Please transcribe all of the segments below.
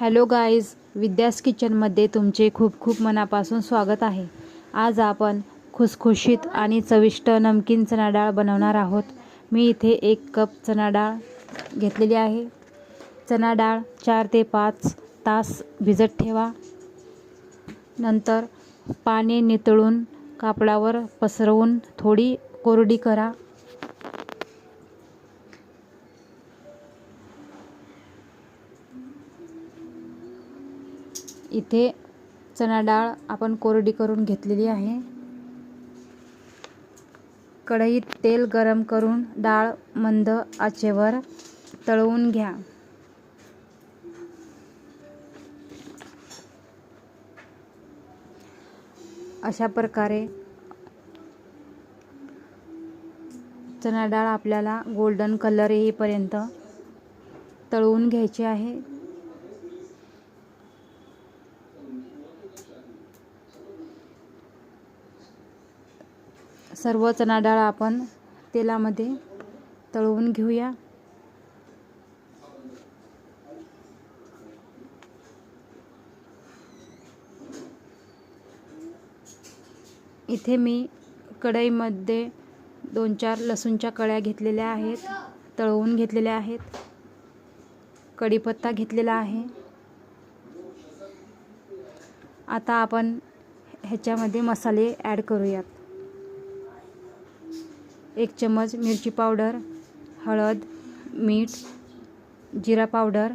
Hello guys, विद्यास किचनमध्ये तुमचे खूप खूप मनापासून स्वागत आहे। आज आपण खुसखुशीत आणि चविष्ट नमकीन चणा डाळ बनवणार आहोत। मी इथे 1 कप चणा डाळ घेतलेली आहे। चणा डाळ 4 ते 5 तास भिजत ठेवा। नंतर पाणी नितळून कापडावर पसरवून थोडी कोरडी करा। इथे चणा डाळ आपण कोरडी करून घेतलेली आहे। कढईत तेल गरम करून डाळ मंद आचेवर तळवून घ्या। अशा प्रकारे चणा डाळ आपल्याला गोल्डन कलर येईपर्यंत तळवून घ्यायची आहे। सर्व चणा डाळ आपण तेलामध्ये तळवून घेऊया। इथे मी कढईमध्ये 2-4 लसूणच्या कळ्या घेतलेल्या आहेत, तळवून घेतलेल्या आहेत। कढीपत्ता घेतलेला आहे। आता आपण ह्याच्यामध्ये मसाले ॲड करूयात। 1 चमच मिरची पावडर, हळद, मीठ, जिरा पावडर,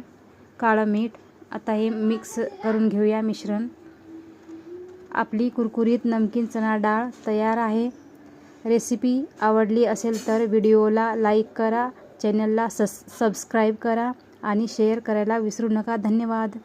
काळं मीठ। आता हे मिक्स करून घेऊया मिश्रण। आपली कुरकुरीत नमकीन चणा डाळ तयार आहे। रेसिपी आवडली असेल तर व्हिडिओला लाईक करा, चॅनलला सबस्क्राईब करा आणि शेअर करायला विसरू नका। धन्यवाद।